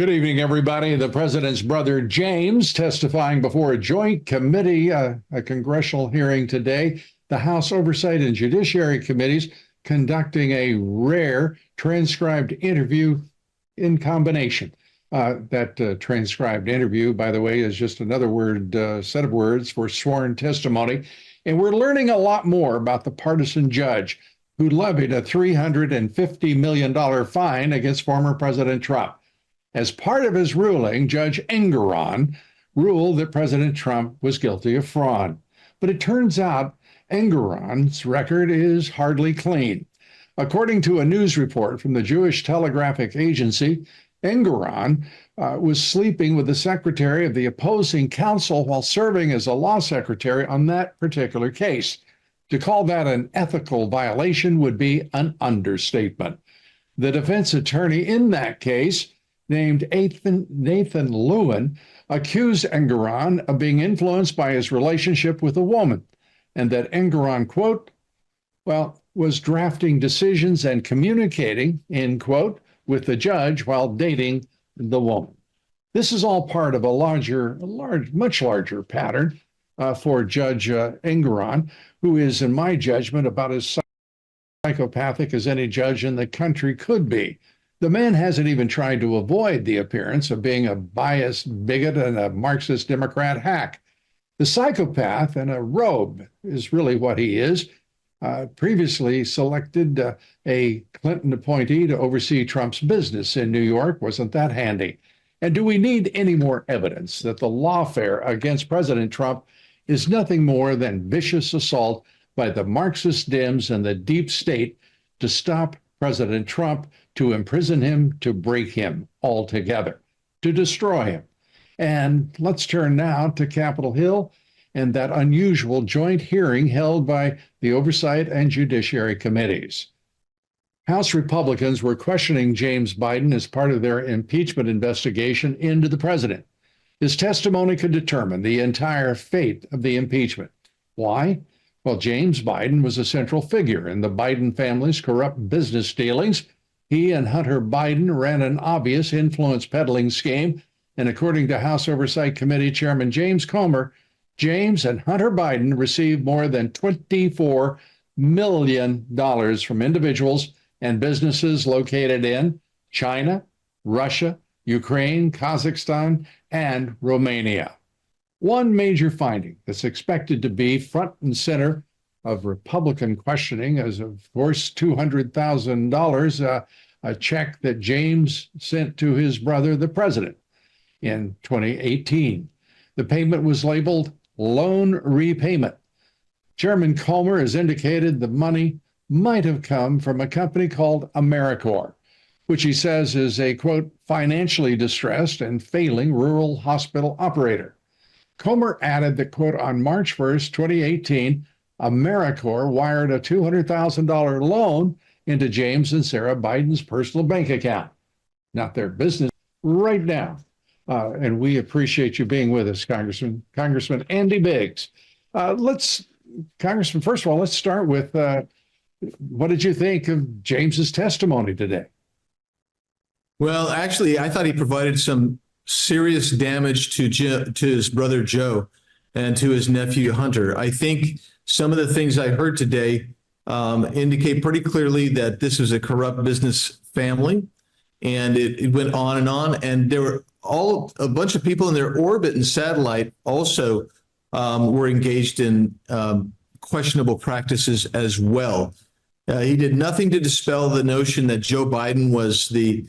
Good evening, everybody. The president's brother, James, testifying before a joint committee, a congressional hearing today. The House Oversight and Judiciary Committees conducting a rare transcribed interview in combination. That transcribed interview, by the way, is just another set of words for sworn testimony. And we're learning a lot more about the partisan judge who levied a $350 million fine against former President Trump. As part of his ruling, Judge Engoron ruled that President Trump was guilty of fraud. But it turns out Engoron's record is hardly clean. According to a news report from the Jewish Telegraphic Agency, Engoron was sleeping with the secretary of the opposing counsel while serving as a law secretary on that particular case. To call that an ethical violation would be an understatement. The defense attorney in that case, named Nathan Lewin, accused Engoron of being influenced by his relationship with a woman, and that Engoron, quote, was drafting decisions and communicating, end quote, with the judge while dating the woman. This is all part of a much larger pattern for Judge Engoron, who is, in my judgment, about as psychopathic as any judge in the country could be. The man hasn't even tried to avoid the appearance of being a biased bigot and a Marxist Democrat hack. The psychopath in a robe is really what he is. Previously selected a Clinton appointee to oversee Trump's business in New York. Wasn't that handy? And do we need any more evidence that the lawfare against President Trump is nothing more than vicious assault by the Marxist Dems and the deep state to stop President Trump, to imprison him, to break him altogether, to destroy him? And let's turn now to Capitol Hill and that unusual joint hearing held by the Oversight and Judiciary Committees. House Republicans were questioning James Biden as part of their impeachment investigation into the president. His testimony could determine the entire fate of the impeachment. Why? Well, James Biden was a central figure in the Biden family's corrupt business dealings. He and Hunter Biden ran an obvious influence peddling scheme, and according to House Oversight Committee Chairman James Comer, James and Hunter Biden received more than $24 million from individuals and businesses located in China, Russia, Ukraine, Kazakhstan, and Romania. One major finding that's expected to be front and center of Republican questioning is, of course, $200,000, a check that James sent to his brother, the president, in 2018. The payment was labeled loan repayment. Chairman Comer has indicated the money might have come from a company called AmeriCorps, which he says is a, quote, financially distressed and failing rural hospital operator. Comer added that, quote, on March 1st, 2018, AmeriCorps wired a $200,000 loan into James and Sarah Biden's personal bank account. Not their business right now. And we appreciate you being with us, Congressman Andy Biggs. Congressman, first of all, let's start with what did you think of James's testimony today? Well, actually, I thought he provided some serious damage to his brother Joe and to his nephew Hunter. I think some of the things I heard today indicate pretty clearly that this was a corrupt business family, and it went on, and there were a bunch of people in their orbit and satellite also were engaged in questionable practices as well. He did nothing to dispel the notion that Joe Biden was the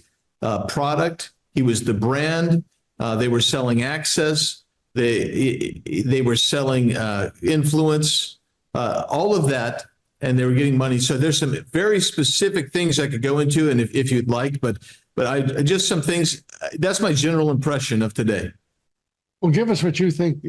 product. He was the brand. They were selling access. They were selling influence, all of that, and they were getting money. So there's some very specific things I could go into, and if you'd like, but I just some things. That's my general impression of today. Well, give us what you think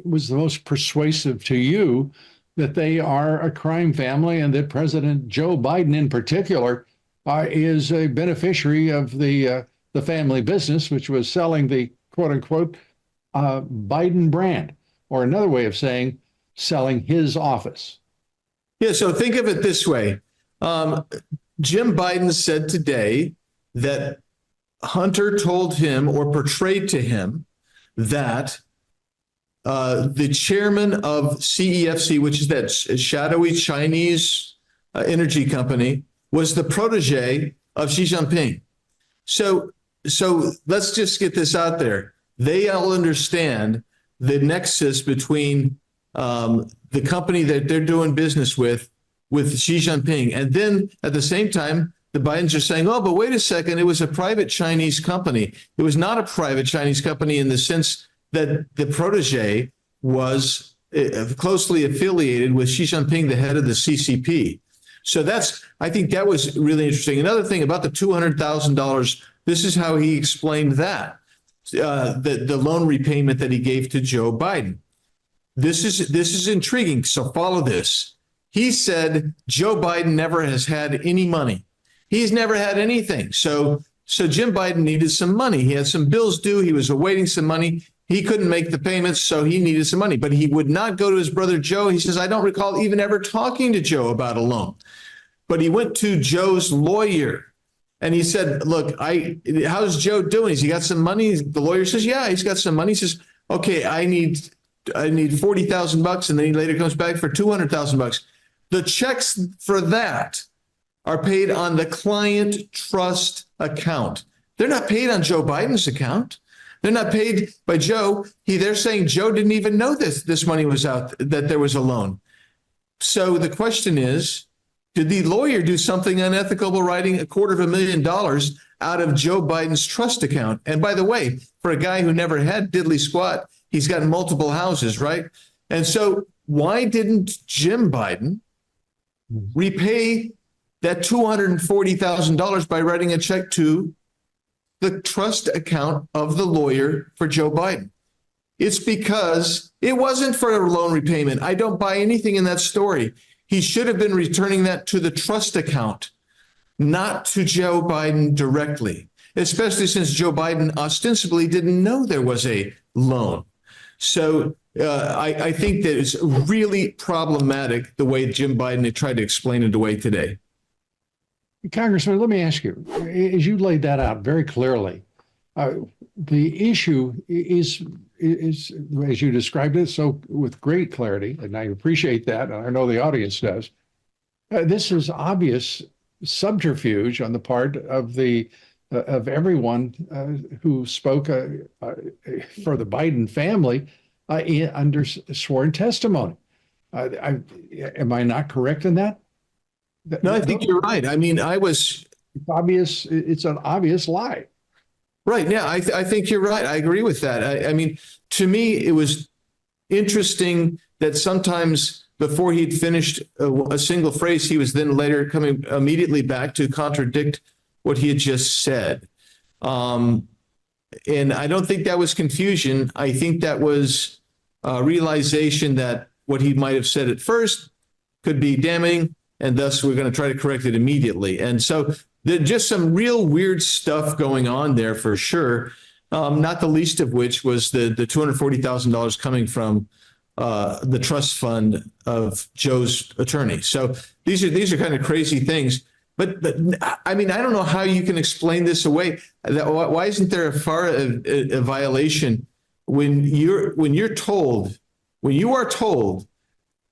was the most persuasive to you, that they are a crime family and that President Joe Biden in particular is a beneficiary of the family business, which was selling the quote unquote Biden brand, or another way of saying selling his office. Yeah, so think of it this way. Jim Biden said today that Hunter told him or portrayed to him that the chairman of CEFC, which is that shadowy Chinese energy company, was the protege of Xi Jinping. So let's just get this out there. They all understand the nexus between the company that they're doing business with Xi Jinping. And then at the same time, the Bidens are saying, oh, but wait a second, it was a private Chinese company. It was not a private Chinese company in the sense that the protege was closely affiliated with Xi Jinping, the head of the CCP. So I think that was really interesting. Another thing about the $200,000, this is how he explained that, the loan repayment that he gave to Joe Biden. This is intriguing, so follow this. He said Joe Biden never has had any money. He's never had anything. So Jim Biden needed some money. He had some bills due. He was awaiting some money. He couldn't make the payments, so he needed some money. But he would not go to his brother Joe. He says, I don't recall even ever talking to Joe about a loan. But he went to Joe's lawyer and he said, look, how's Joe doing? Has he got some money? The lawyer says, yeah, he's got some money. He says, okay, I need $40,000. And then he later comes back for $200,000. The checks for that are paid on the client trust account. They're not paid on Joe Biden's account. They're not paid by Joe. They're saying Joe didn't even know this money was out, that there was a loan. So the question is, did the lawyer do something unethical by writing $250,000 out of Joe Biden's trust account? And by the way, for a guy who never had diddly squat, he's got multiple houses, right? And so why didn't Jim Biden repay that $240,000 by writing a check to the trust account of the lawyer for Joe Biden? It's because it wasn't for a loan repayment. I don't buy anything in that story. He should have been returning that to the trust account, not to Joe Biden directly, especially since Joe Biden ostensibly didn't know there was a loan. So I think that it's really problematic the way Jim Biden had tried to explain it away today. Congressman, let me ask you, as you laid that out very clearly, the issue is, as you described it so with great clarity, and I appreciate that, and I know the audience does, this is obvious subterfuge on the part of everyone who spoke for the Biden family under sworn testimony. Am I not correct in that? No, I think you're right. I mean, it's obvious. It's an obvious lie. Right. Yeah, I think you're right. I agree with that. I mean, to me, it was interesting that sometimes before he'd finished a single phrase, he was then later coming immediately back to contradict what he had just said. And I don't think that was confusion. I think that was a realization that what he might have said at first could be damning, and thus we're going to try to correct it immediately. And so there's just some real weird stuff going on there for sure, not the least of which was the $240,000 coming from the trust fund of Joe's attorney. So these are kind of crazy things. But I mean, I don't know how you can explain this away. Why isn't there a violation when you are told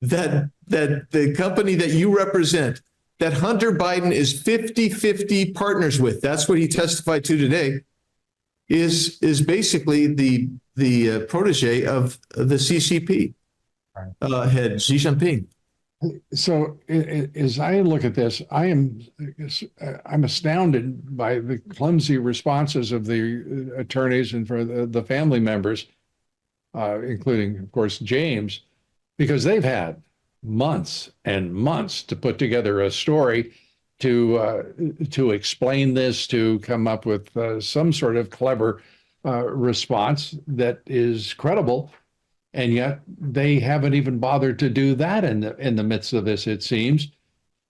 that the company that you represent, that Hunter Biden is 50-50 partners with, that's what he testified to today, is basically the protege of the CCP head, Xi Jinping. So as I look at this, I'm astounded by the clumsy responses of the attorneys and for the family members, including, of course, James, because they've had months and months to put together a story to explain this, to come up with some sort of clever response that is credible. And yet they haven't even bothered to do that in the midst of this, it seems.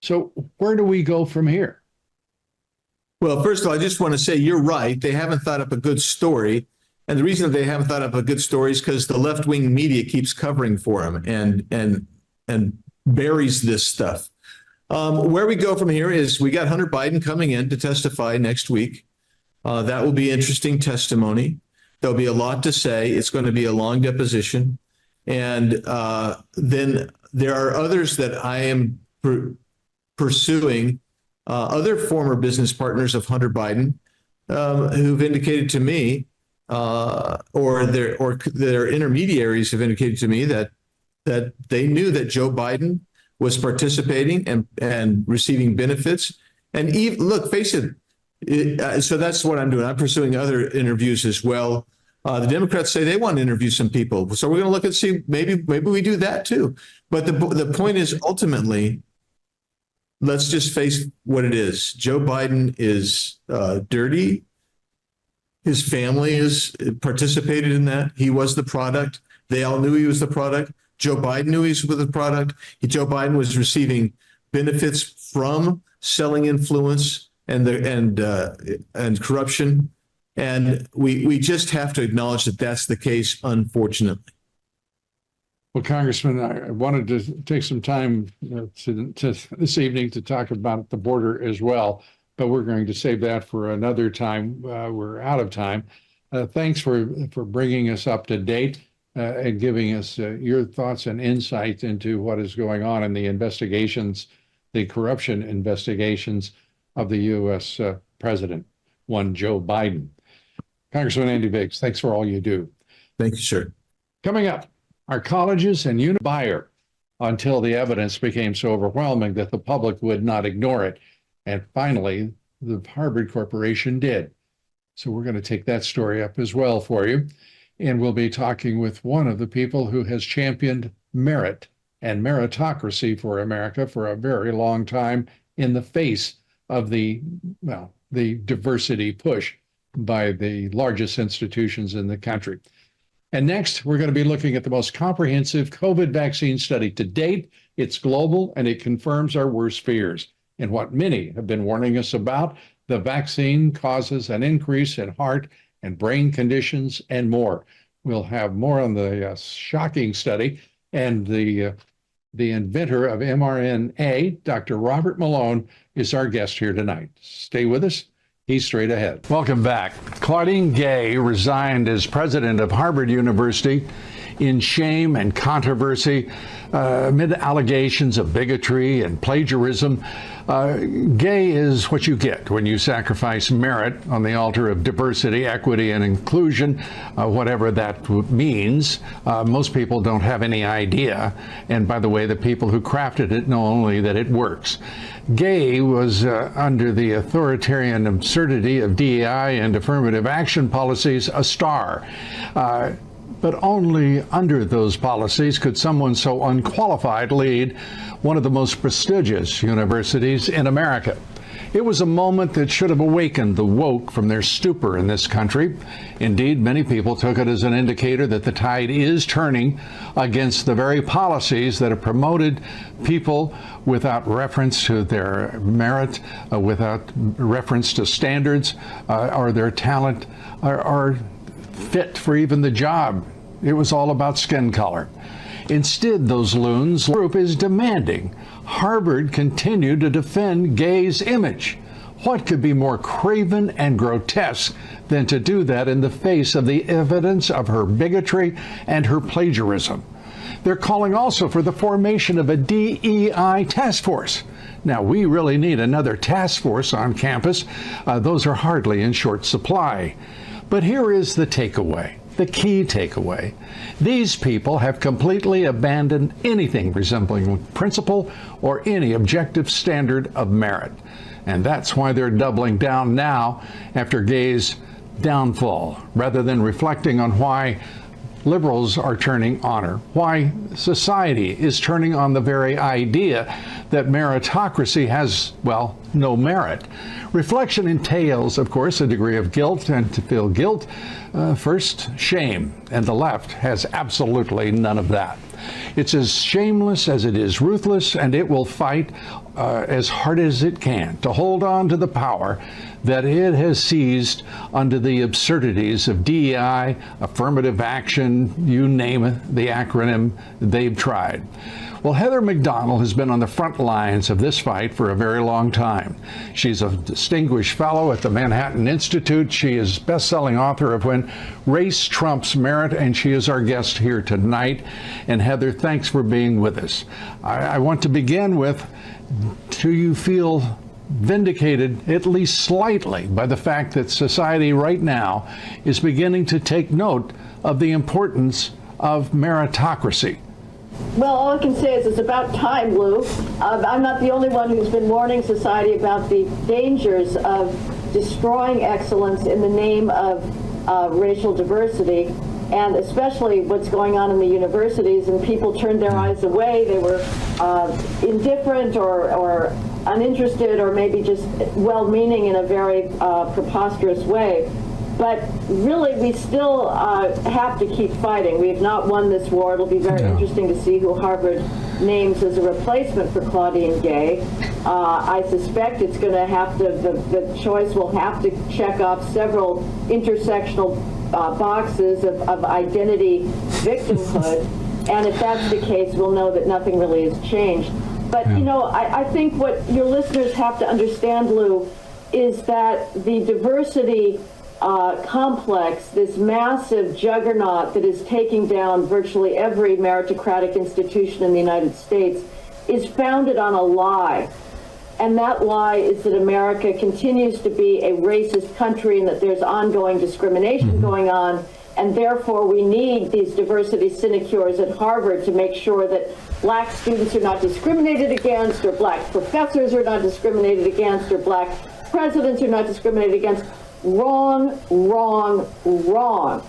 So where do we go from here? Well, first of all, I just want to say you're right. They haven't thought up a good story. And the reason that they haven't thought up a good story is because the left-wing media keeps covering for them and buries this stuff. Where we go from here is we got Hunter Biden coming in to testify next week. That will be interesting testimony. There'll be a lot to say. It's going to be a long deposition. And then there are others that I am pursuing, other former business partners of Hunter Biden, who've indicated to me, or their intermediaries have indicated to me that they knew that Joe Biden was participating and receiving benefits. And even, look, face it, so that's what I'm doing. I'm pursuing other interviews as well. The Democrats say they want to interview some people, so we're going to look and see maybe we do that too. But the point is, ultimately, let's just face what it is. Joe Biden is dirty. His family has participated in that. He was the product. They all knew he was the product. Joe Biden knew he was the product. Joe Biden was receiving benefits from selling influence and corruption. And we just have to acknowledge that that's the case, unfortunately. Well, Congressman, I wanted to take some time to this evening to talk about the border as well, but we're going to save that for another time. We're out of time. Thanks for bringing us up to date and giving us your thoughts and insight into what is going on in the investigations, the corruption investigations of the U.S. President, one Joe Biden. Congressman Andy Biggs, thanks for all you do. Thank you, sir. Coming up, our colleges and buyer until the evidence became so overwhelming that the public would not ignore it. And finally, the Harvard Corporation did. So we're going to take that story up as well for you. And we'll be talking with one of the people who has championed merit and meritocracy for America for a very long time in the face of the diversity push by the largest institutions in the country. And next, we're going to be looking at the most comprehensive COVID vaccine study to date. It's global, and it confirms our worst fears. And what many have been warning us about, the vaccine causes an increase in heart and brain conditions and more. We'll have more on the shocking study, and the inventor of mRNA, Dr. Robert Malone, is our guest here tonight. Stay with us. He's straight ahead. Welcome back. Claudine Gay resigned as president of Harvard University in shame and controversy amid allegations of bigotry and plagiarism. Gay is what you get when you sacrifice merit on the altar of diversity, equity, and inclusion, whatever that means. Most people don't have any idea. And by the way, the people who crafted it know only that it works. Gay was under the authoritarian absurdity of DEI and affirmative action policies, a star. But only under those policies could someone so unqualified lead one of the most prestigious universities in America. It was a moment that should have awakened the woke from their stupor in this country. Indeed, many people took it as an indicator that the tide is turning against the very policies that have promoted people without reference to their merit, without reference to standards or their talent, or fit for even the job. It was all about skin color. Instead, those loons group is demanding Harvard continue to defend Gay's image. What could be more craven and grotesque than to do that in the face of the evidence of her bigotry and her plagiarism? They're calling also for the formation of a DEI task force. Now, we really need another task force on campus. Those are hardly in short supply. But here is the takeaway. The key takeaway. These people have completely abandoned anything resembling principle or any objective standard of merit. And that's why they're doubling down now after Gay's downfall, rather than reflecting on why liberals are turning on her, why society is turning on the very idea that meritocracy has, well, no merit. Reflection entails, of course, a degree of guilt, and to feel guilt, first, shame, and the left has absolutely none of that. It's as shameless as it is ruthless, and it will fight as hard as it can to hold on to the power that it has seized under the absurdities of DEI, affirmative action, you name it, the acronym they've tried. Well, Heather McDonald has been on the front lines of this fight for a very long time. She's a distinguished fellow at the Manhattan Institute. She is best-selling author of When Race Trumps Merit, and she is our guest here tonight. And Heather, thanks for being with us. I want to begin with, do you feel vindicated, at least slightly, by the fact that society right now is beginning to take note of the importance of meritocracy? Well, all I can say is it's about time, Lou. I'm not the only one who's been warning society about the dangers of destroying excellence in the name of racial diversity, and especially what's going on in the universities, and people turned their eyes away. They were indifferent or uninterested, or maybe just well-meaning in a very preposterous way. But really, we still have to keep fighting. We have not won this war. It'll be very interesting to see who Harvard names as a replacement for Claudine Gay. I suspect it's going to have to, the choice will have to check off several intersectional boxes of identity victimhood. And if that's the case, we'll know that nothing really has changed. But, you know, I think what your listeners have to understand, Lou, is that the diversity complex, this massive juggernaut that is taking down virtually every meritocratic institution in the United States, is founded on a lie. And that lie is that America continues to be a racist country and that there's ongoing discrimination going on. And therefore, we need these diversity sinecures at Harvard to make sure that black students are not discriminated against, or black professors are not discriminated against, or black presidents are not discriminated against. Wrong, wrong, wrong.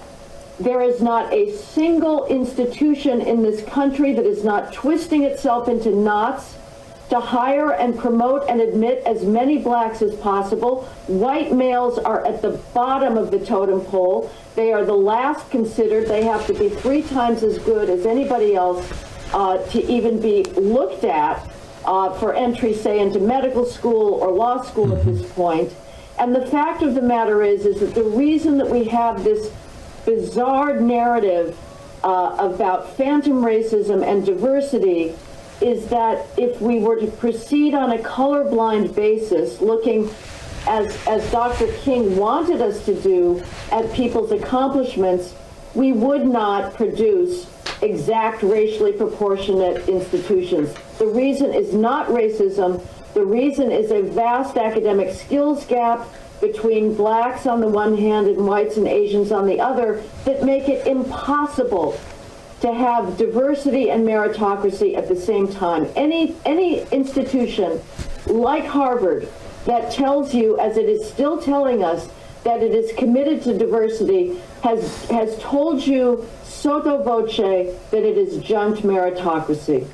There is not a single institution in this country that is not twisting itself into knots to hire and promote and admit as many blacks as possible. White males are at the bottom of the totem pole. They are the last considered. They have to be 3 times as good as anybody else to even be looked at for entry, say, into medical school or law school at this point. And the fact of the matter is that the reason that we have this bizarre narrative about phantom racism and diversity is that if we were to proceed on a colorblind basis, looking as Dr. King wanted us to do at people's accomplishments, we would not produce exact racially proportionate institutions. The reason is not racism. The reason is a vast academic skills gap between blacks on the one hand and whites and Asians on the other that make it impossible to have diversity and meritocracy at the same time. Any institution like Harvard that tells you, as it is still telling us, that it is committed to diversity has told you sotto voce that it is junked meritocracy.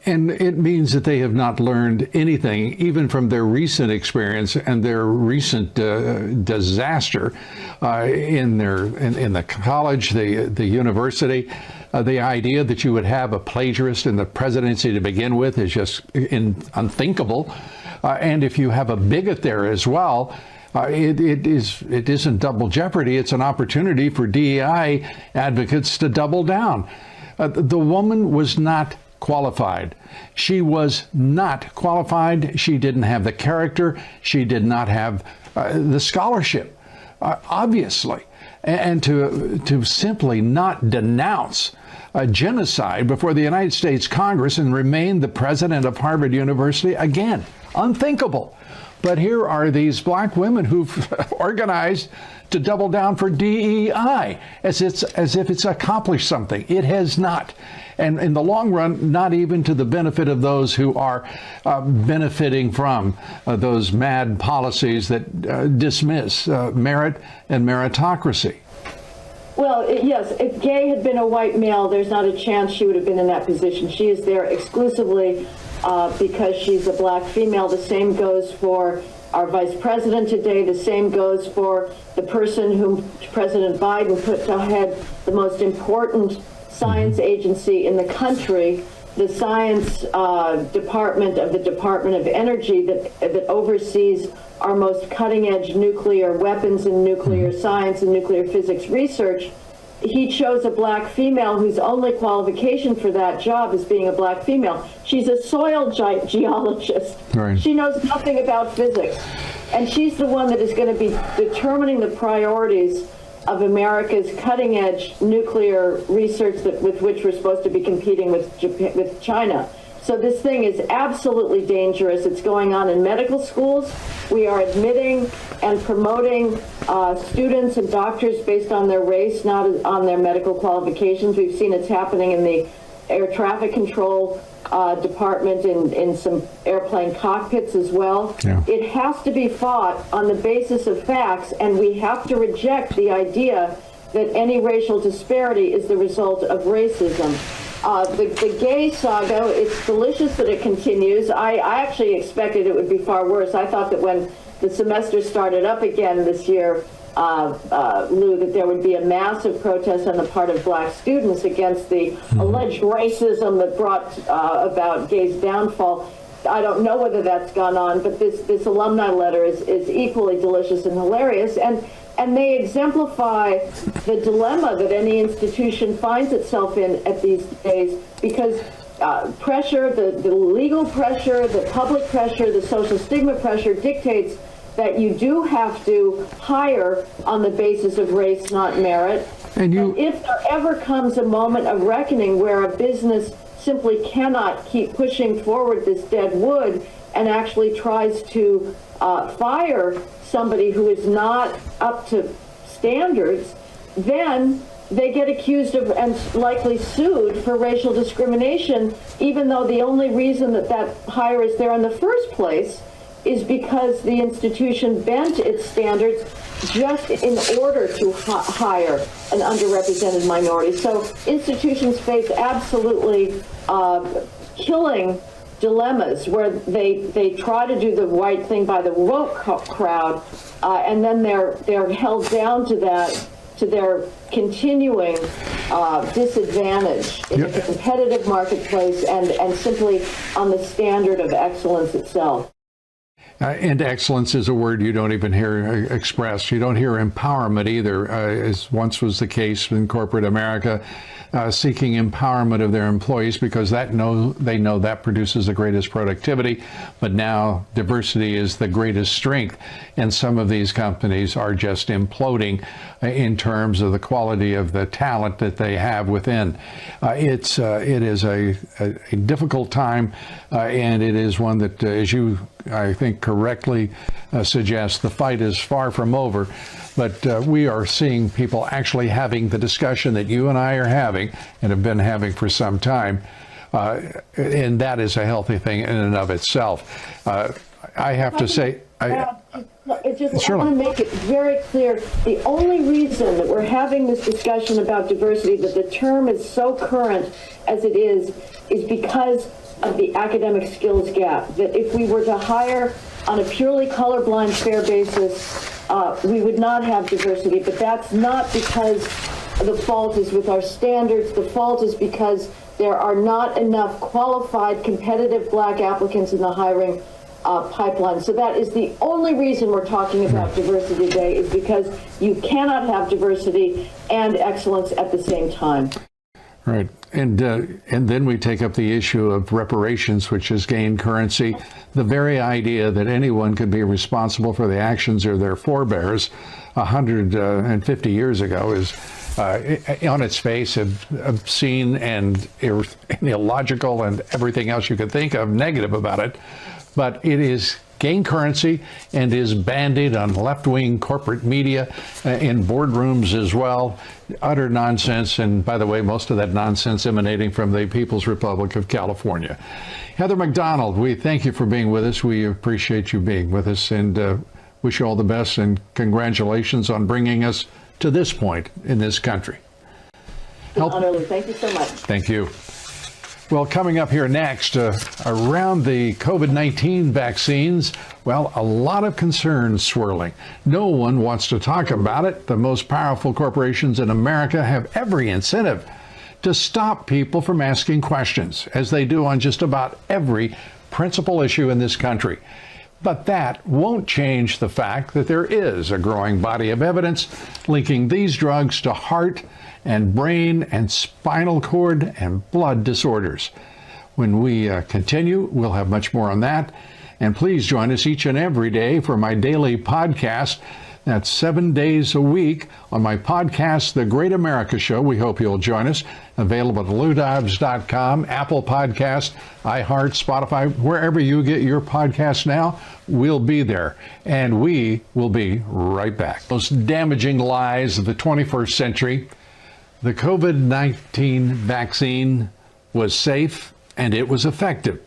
And it means that they have not learned anything, even from their recent experience and their recent disaster in the college, the university. The idea that you would have a plagiarist in the presidency to begin with is just unthinkable. And if you have a bigot there as well, it isn't double jeopardy. It's an opportunity for DEI advocates to double down. The woman was not qualified. She was not qualified. She didn't have the character. She did not have the scholarship, obviously. And to simply not denounce a genocide before the United States Congress and remain the president of Harvard University, again, unthinkable. But here are these black women who've organized to double down for DEI as if it's accomplished something. It has not. And in the long run, not even to the benefit of those who are benefiting from those mad policies that dismiss merit and meritocracy. Well, yes, if Gay had been a white male, there's not a chance she would have been in that position. She is there exclusively because she's a black female. The same goes for our vice president today. The same goes for the person whom President Biden put to head the most important science agency in the country, the science department of the Department of Energy that oversees our most cutting-edge nuclear weapons and nuclear science and nuclear physics research. he chose a black female whose only qualification for that job is being a black female. She's a soil geologist. Right. She knows nothing about physics. And she's the one that is going to be determining the priorities of America's cutting-edge nuclear research with which we're supposed to be competing with China. So this thing is absolutely dangerous. It's going on in medical schools. We are admitting and promoting students and doctors based on their race, not on their medical qualifications. We've seen it's happening in the air traffic control department in some airplane cockpits as well. Yeah. It has to be fought on the basis of facts, and we have to reject the idea that any racial disparity is the result of racism. The gay saga, it's delicious that it continues. I actually expected it would be far worse. I thought that when the semester started up again this year, Lou, that there would be a massive protest on the part of black students against the alleged racism that brought about gay's downfall. I don't know whether that's gone on, but this alumni letter is equally delicious and hilarious. And they exemplify the dilemma that any institution finds itself in at these days, because pressure, the legal pressure, the public pressure, the social stigma pressure dictates that you do have to hire on the basis of race, not merit. And if there ever comes a moment of reckoning where a business simply cannot keep pushing forward this dead wood and actually tries to fire somebody who is not up to standards, then they get accused of and likely sued for racial discrimination, even though the only reason that hire is there in the first place is because the institution bent its standards just in order to hire an underrepresented minority. So institutions face absolutely killing dilemmas where they try to do the right thing by the woke crowd, and then they're held down to their continuing disadvantage in a competitive marketplace and simply on the standard of excellence itself. And excellence is a word you don't even hear expressed. You don't hear empowerment either, as once was the case in corporate America, seeking empowerment of their employees because they know that produces the greatest productivity. But now diversity is the greatest strength, and some of these companies are just imploding in terms of the quality of the talent that they have within. It is a difficult time, and it is one that, as you I think correctly suggests, the fight is far from over, but we are seeing people actually having the discussion that you and I are having and have been having for some time, and that is a healthy thing in and of itself. I have to say, I want to make it very clear, the only reason that we're having this discussion about diversity, that the term is so current as it is because of the academic skills gap. That if we were to hire on a purely colorblind fair basis, we would not have diversity. But that's not because the fault is with our standards. The fault is because there are not enough qualified, competitive black applicants in the hiring pipeline. So that is the only reason we're talking about diversity today, is because you cannot have diversity and excellence at the same time. Right. And then we take up the issue of reparations, which has gained currency. The very idea that anyone could be responsible for the actions of their forebears 150 years ago is on its face obscene and illogical and everything else you could think of negative about it. But it is gained currency and is bandied on left-wing corporate media, in boardrooms as well. Utter nonsense, and by the way, most of that nonsense emanating from the People's Republic of California. Heather McDonald, we thank you for being with us. We appreciate you being with us, and wish you all the best, and congratulations on bringing us to this point in this country. Thank you so much. Thank you. Well, coming up here next, around the COVID-19 vaccines, well, a lot of concerns swirling. No one wants to talk about it. The most powerful corporations in America have every incentive to stop people from asking questions, as they do on just about every principal issue in this country. But that won't change the fact that there is a growing body of evidence linking these drugs to heart and brain and spinal cord and blood disorders. When we continue, we'll have much more on that. And please join us each and every day for my daily podcast. That's 7 days a week on my podcast, The Great America Show. We hope you'll join us. Available at LouDobbs.com, Apple Podcast, iHeart, Spotify, wherever you get your podcast now, we'll be there. And we will be right back. Most damaging lies of the 21st century. The COVID-19 vaccine was safe and it was effective.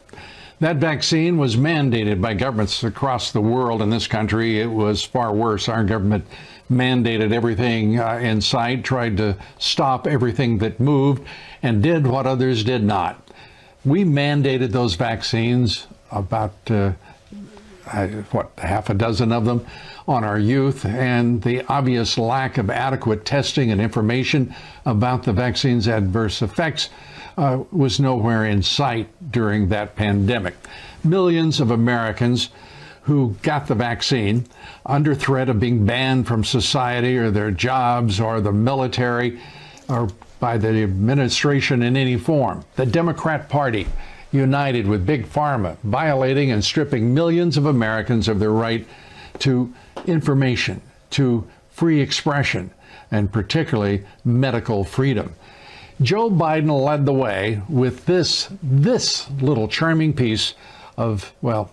That vaccine was mandated by governments across the world. In this country, it was far worse. Our government mandated everything in sight, tried to stop everything that moved, and did what others did not. We mandated those vaccines, about half a dozen of them, on our youth, and the obvious lack of adequate testing and information about the vaccine's adverse effects was nowhere in sight during that pandemic. Millions of Americans who got the vaccine under threat of being banned from society or their jobs or the military or by the administration in any form. The Democrat Party united with Big Pharma, violating and stripping millions of Americans of their right to information, to free expression, and particularly medical freedom. Joe Biden led the way with this little charming piece of, well,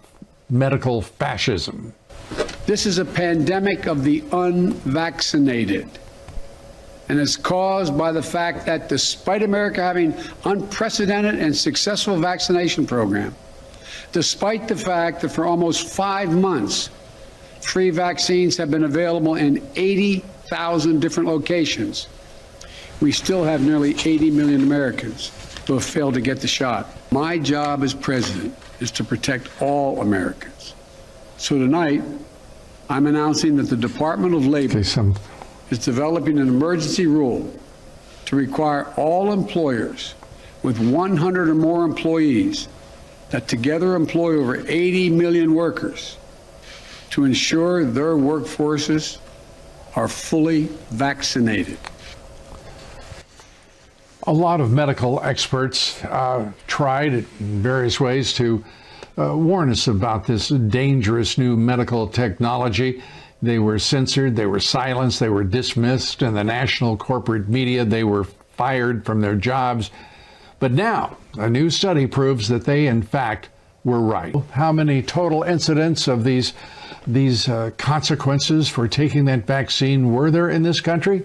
medical fascism. This is a pandemic of the unvaccinated, and it's caused by the fact that despite America having unprecedented and successful vaccination program, despite the fact that for almost 5 months, free vaccines have been available in 80,000 different locations, we still have nearly 80 million Americans who have failed to get the shot. My job as president is to protect all Americans. So tonight, I'm announcing that the Department of Labor is developing an emergency rule to require all employers with 100 or more employees that together employ over 80 million workers to ensure their workforces are fully vaccinated. A lot of medical experts tried in various ways to warn us about this dangerous new medical technology. They were censored, they were silenced, they were dismissed in the national corporate media, they were fired from their jobs. But now, a new study proves that they, in fact, were right. How many total incidents of these consequences for taking that vaccine were there in this country?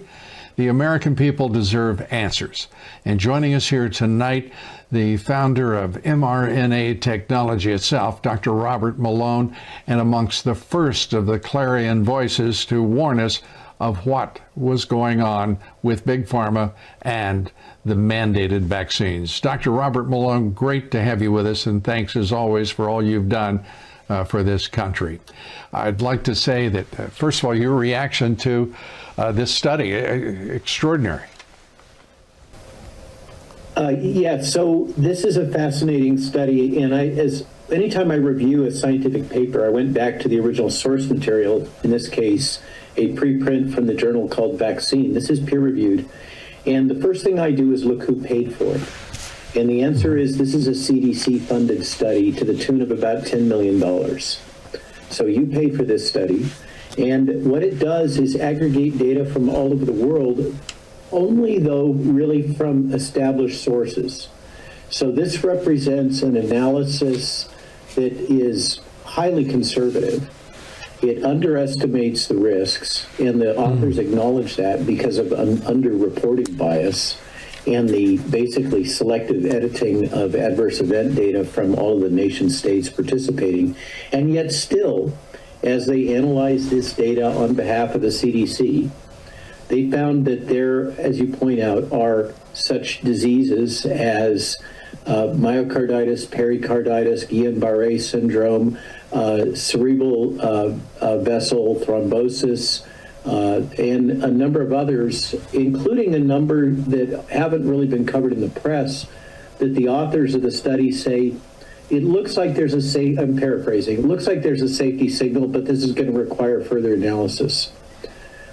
The American people deserve answers. And joining us here tonight, the founder of mRNA technology itself, Dr. Robert Malone, and amongst the first of the clarion voices to warn us of what was going on with Big Pharma and the mandated vaccines. Dr. Robert Malone, great to have you with us, and thanks as always for all you've done for this country. I'd like to say that, first of all, your reaction to this study, extraordinary. Yeah, so this is a fascinating study, and anytime I review a scientific paper, I went back to the original source material, in this case, a preprint from the journal called Vaccine. This is peer-reviewed, and the first thing I do is look who paid for it. And the answer is this is a CDC-funded study to the tune of about $10 million. So you paid for this study, and what it does is aggregate data from all over the world, only though really from established sources. So this represents an analysis that is highly conservative. It underestimates the risks, and the authors acknowledge that because of an underreporting bias and the basically selective editing of adverse event data from all of the nation states participating. And yet still, as they analyze this data on behalf of the CDC, they found that there, as you point out, are such diseases as myocarditis, pericarditis, Guillain-Barré syndrome, cerebral vessel thrombosis, and a number of others, including a number that haven't really been covered in the press, that the authors of the study say it looks like there's I'm paraphrasing, it looks like there's a safety signal, but this is going to require further analysis.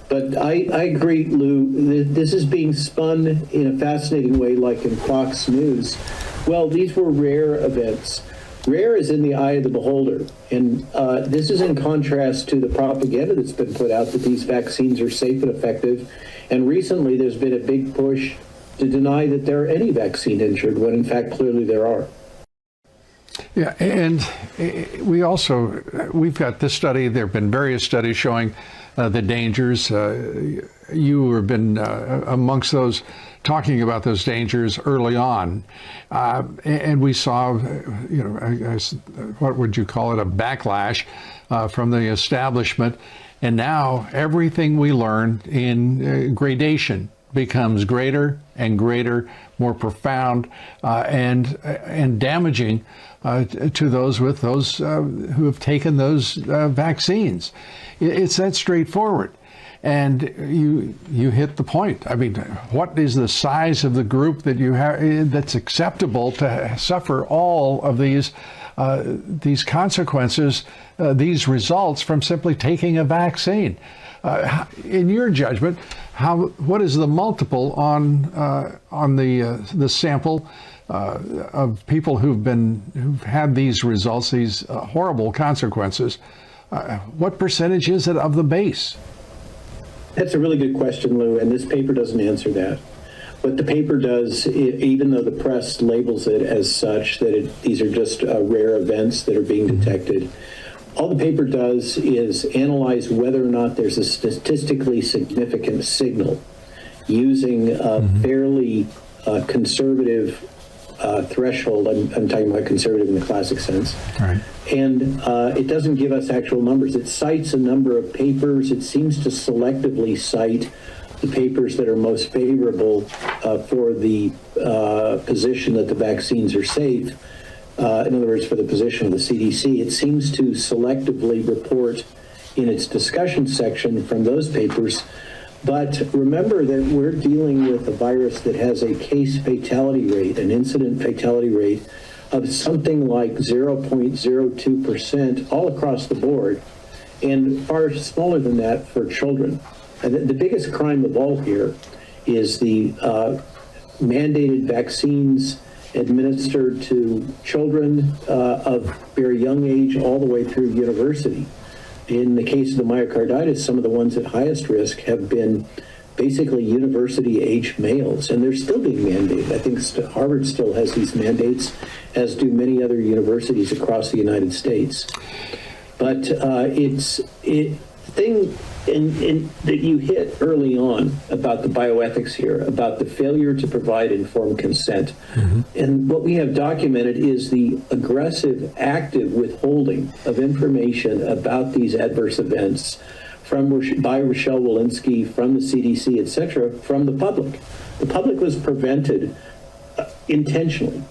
But I agree, Lou, this is being spun in a fascinating way, like in Fox News. Well, these were rare events. Rare is in the eye of the beholder. And this is in contrast to the propaganda that's been put out that these vaccines are safe and effective. And recently, there's been a big push to deny that there are any vaccine injured, when in fact, clearly there are. Yeah, and we've got this study. There have been various studies showing the dangers. You have been amongst those talking about those dangers early on, and we saw, what would you call it, a backlash from the establishment, and now everything we learn in gradation becomes greater and greater, more profound, and damaging to those who have taken those vaccines. It's that straightforward. And you hit the point. I mean, what is the size of the group that you have that's acceptable to suffer all of these consequences, these results from simply taking a vaccine? In your judgment, what is the multiple on the sample of people who've had these results, these horrible consequences? What percentage is it of the base? That's a really good question, Lou, and this paper doesn't answer that. What the paper does, even though the press labels it as such, that these are just rare events that are being detected, all the paper does is analyze whether or not there's a statistically significant signal using a fairly conservative threshold. I'm talking about conservative in the classic sense. Right. And it doesn't give us actual numbers. It cites a number of papers. It seems to selectively cite the papers that are most favorable for the position that the vaccines are safe. In other words, for the position of the CDC. It seems to selectively report in its discussion section from those papers. But remember that we're dealing with a virus that has a case fatality rate, an incident fatality rate of something like 0.02% all across the board, and far smaller than that for children. And the biggest crime of all here is the mandated vaccines administered to children of very young age all the way through university. In the case of the myocarditis, some of the ones at highest risk have been basically university-age males, and they're still being mandated. I think Harvard still has these mandates, as do many other universities across the United States. But that you hit early on about the bioethics here, about the failure to provide informed consent. And what we have documented is the aggressive, active withholding of information about these adverse events by Rochelle Walensky, from the CDC, et cetera, from the public. The public was prevented intentionally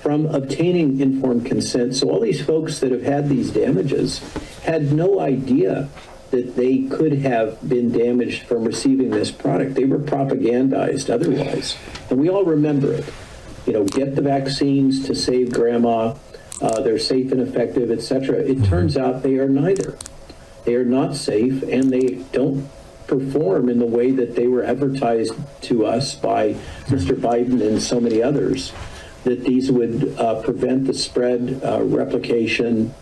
from obtaining informed consent. So all these folks that have had these damages had no idea that they could have been damaged from receiving this product. They were propagandized otherwise. And we all remember it. Get the vaccines to save grandma, they're safe and effective, et cetera. It turns out they are neither. They are not safe, and they don't perform in the way that they were advertised to us by Mr. Biden and so many others, that these would prevent the spread, replication,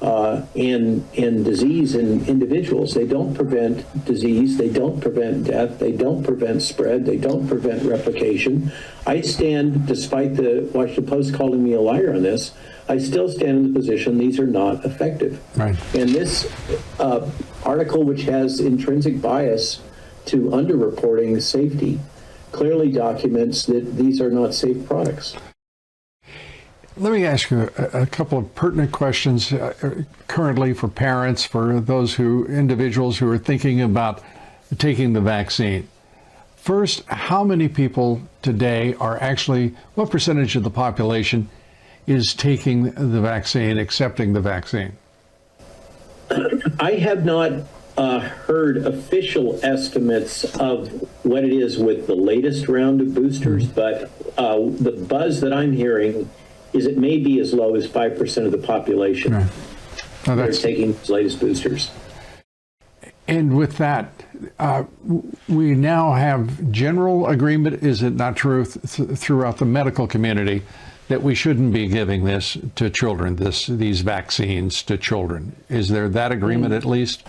and disease in individuals. They don't prevent disease, they don't prevent death, they don't prevent spread, they don't prevent replication. I stand, despite the Washington Post calling me a liar on this, I still stand in the position these are not effective. Right. And this article, which has intrinsic bias to underreporting safety, clearly documents that these are not safe products. Let me ask you a couple of pertinent questions currently for parents, for those individuals who are thinking about taking the vaccine. First, how many people today what percentage of the population is taking the vaccine, accepting the vaccine? I have not heard official estimates of what it is with the latest round of boosters, but the buzz that I'm hearing is it may be as low as 5% of the population Right. Oh, that are taking these latest boosters. And with that, we now have general agreement, is it not true, throughout the medical community, that we shouldn't be giving this to children, these vaccines to children? Is there that agreement at least?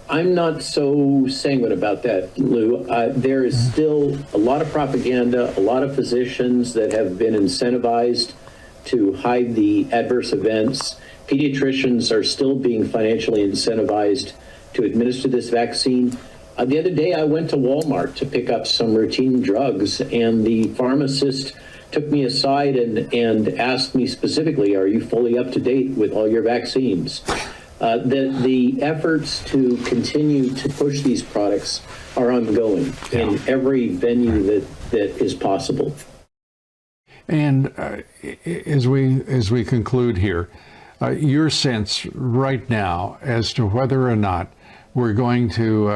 I'm not so sanguine about that, Lou. There is still a lot of propaganda, a lot of physicians that have been incentivized to hide the adverse events. Pediatricians are still being financially incentivized to administer this vaccine. The other day, I went to Walmart to pick up some routine drugs, and the pharmacist took me aside and asked me specifically, "Are you fully up to date with all your vaccines?" The efforts to continue to push these products are ongoing in every venue that is possible. And as we conclude here, your sense right now as to whether or not we're going to,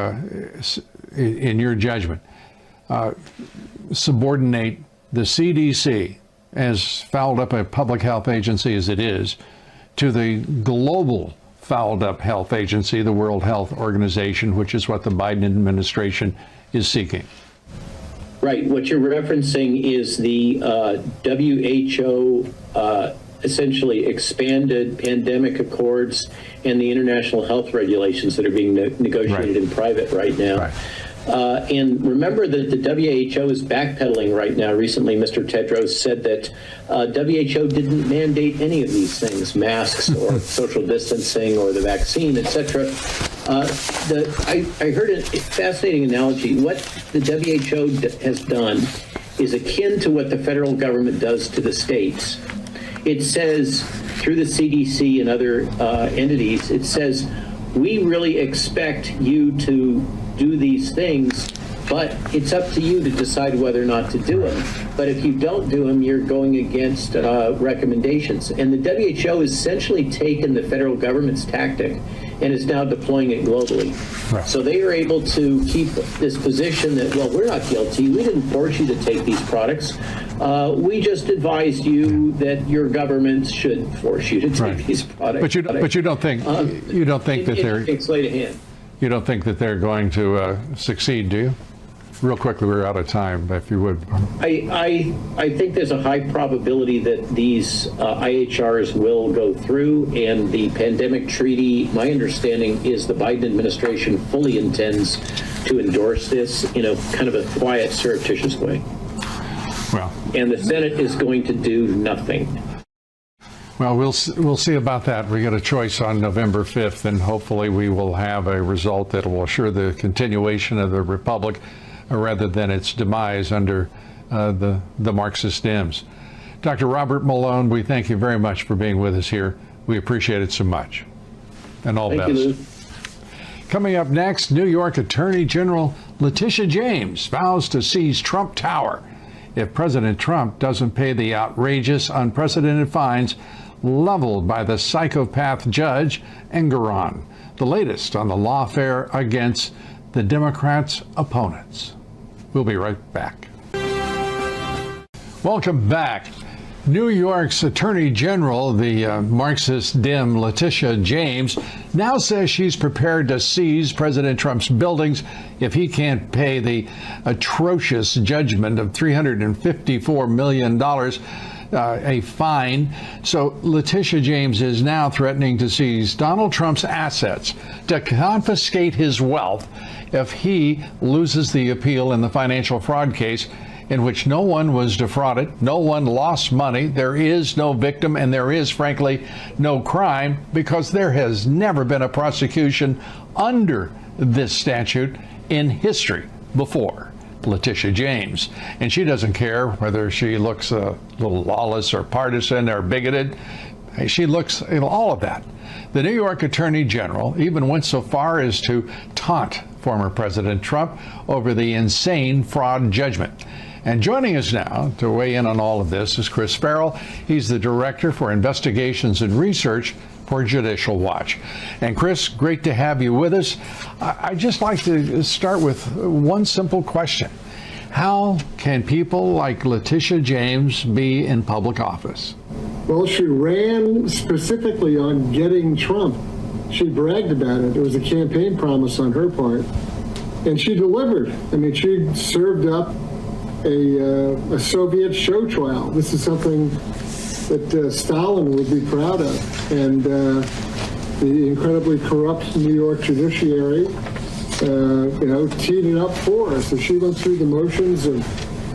in your judgment, subordinate the CDC, as fouled up a public health agency as it is, to the global fouled up health agency, the World Health Organization, which is what the Biden administration is seeking. Right. What you're referencing is the WHO essentially expanded pandemic accords and the international health regulations that are being negotiated in private right now. Right. And remember that the WHO is backpedaling right now. Recently, Mr. Tedros said that WHO didn't mandate any of these things, masks or social distancing or the vaccine, etc. I heard a fascinating analogy. What the WHO has done is akin to what the federal government does to the states. It says, through the CDC and other entities, it says, we really expect you to do these things, but it's up to you to decide whether or not to do them. But if you don't do them, you're going against recommendations. And the WHO has essentially taken the federal government's tactic and is now deploying it globally. Right. So they are able to keep this position that, well, we're not guilty. We didn't force you to take these products. We just advised you that your government should force you to take these products. But you don't think that they're sleight of hand. You don't think that they're going to succeed, do you? Real quickly, we're out of time, if you would. I think there's a high probability that these IHRs will go through, and the pandemic treaty, my understanding is the Biden administration fully intends to endorse this in a kind of a quiet, surreptitious way. Well, and the Senate is going to do nothing. Well, we'll see about that. We get a choice on November 5th, and hopefully we will have a result that will assure the continuation of the republic rather than its demise under the Marxist Dems. Dr. Robert Malone, we thank you very much for being with us here. We appreciate it so much. And all the best. Thank you, Lou. Coming up next, New York Attorney General Letitia James vows to seize Trump Tower if President Trump doesn't pay the outrageous, unprecedented fines leveled by the psychopath judge Engoron. The latest on the lawfare against the Democrats' opponents. We'll be right back. Welcome back. New York's Attorney General, the Marxist Dem Letitia James, now says she's prepared to seize President Trump's buildings if he can't pay the atrocious judgment of $354 million, a fine. So Letitia James is now threatening to seize Donald Trump's assets to confiscate his wealth if he loses the appeal in the financial fraud case, in which no one was defrauded, no one lost money, there is no victim, and there is, frankly, no crime, because there has never been a prosecution under this statute in history before. Letitia James. And she doesn't care whether she looks a little lawless or partisan or bigoted. She looks all of that. The New York Attorney General even went so far as to taunt former President Trump over the insane fraud judgment. And joining us now to weigh in on all of this is Chris Farrell. He's the Director for Investigations and Research for Judicial Watch. And Chris, great to have you with us. I'd just like to start with one simple question. How can people like Letitia James be in public office? Well, she ran specifically on getting Trump. She bragged about it. It was a campaign promise on her part. And she delivered. I mean, she served up a Soviet show trial. This is something that Stalin would be proud of. And the incredibly corrupt New York judiciary, teed it up for her. So she went through the motions of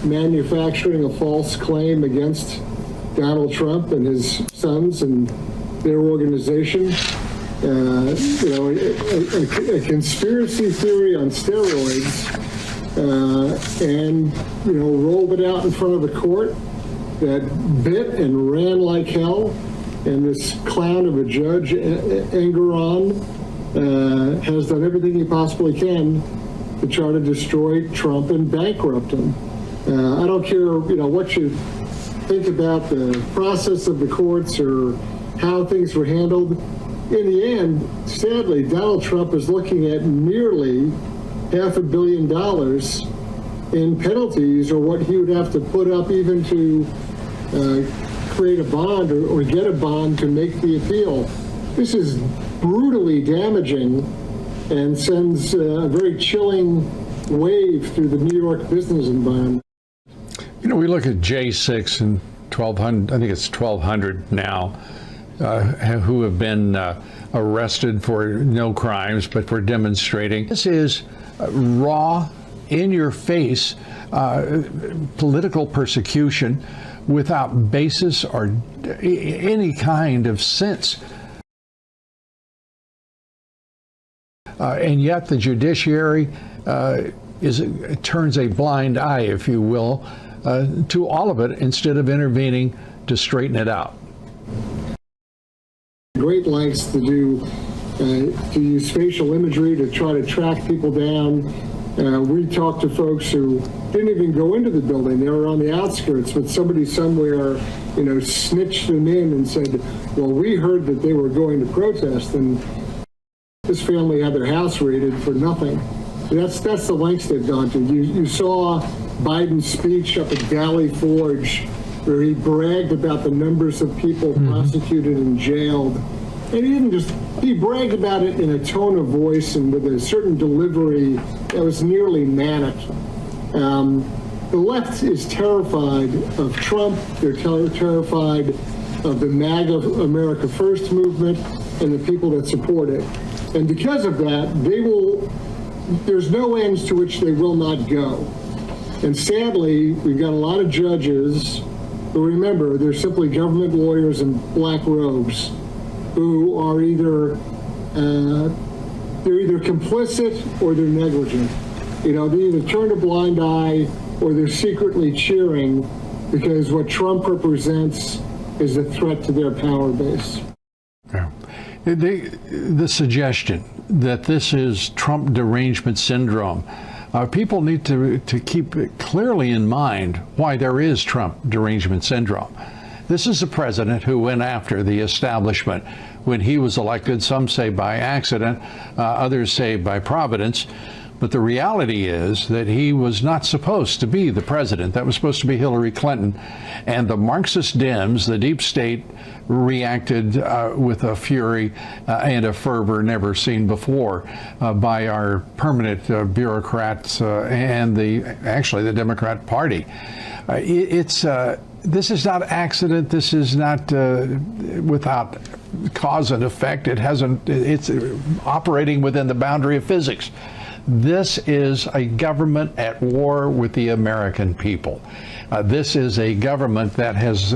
manufacturing a false claim against Donald Trump and his sons and their organization. A conspiracy theory on steroids, and rolled it out in front of a court that bit and ran like hell. And this clown of a judge, Engoron, has done everything he possibly can to try to destroy Trump and bankrupt him. I don't care, what you think about the process of the courts or how things were handled. In the end, sadly, Donald Trump is looking at nearly $500 million in penalties, or what he would have to put up even to create a bond or get a bond to make the appeal. This is brutally damaging and sends a very chilling wave through the New York business environment. We look at J6 and 1,200, I think it's 1,200 now, who have been arrested for no crimes, but for demonstrating. This is raw, in-your-face political persecution without basis or any kind of sense. And yet the judiciary turns a blind eye, if you will, to all of it instead of intervening to straighten it out. Great lengths to use facial imagery to try to track people down. We talked to folks who didn't even go into the building. They were on the outskirts, but somebody somewhere, snitched them in and said, well, we heard that they were going to protest, and this family had their house raided for nothing. That's the lengths they've gone to. You saw Biden's speech up at Valley Forge, where he bragged about the numbers of people prosecuted and jailed. And he bragged about it in a tone of voice and with a certain delivery that was nearly manic. The left is terrified of Trump. They're terrified of the MAGA America First movement and the people that support it. And because of that, there's no ends to which they will not go. And sadly, we've got a lot of judges who, remember, they're simply government lawyers in black robes, who are either complicit or they're negligent. They either turn a blind eye or they're secretly cheering because what Trump represents is a threat to their power base. Yeah. The suggestion that this is Trump derangement syndrome, people need to keep clearly in mind why there is Trump derangement syndrome. This is a president who went after the establishment when he was elected, some say by accident, others say by providence. But the reality is that he was not supposed to be the president. That was supposed to be Hillary Clinton. And the Marxist Dems, the deep state, reacted with a fury and a fervor never seen before by our permanent bureaucrats and the Democrat Party. This is not accident. This is not without cause and effect. It's operating within the boundary of physics. This is a government at war with the American people. This is a government that has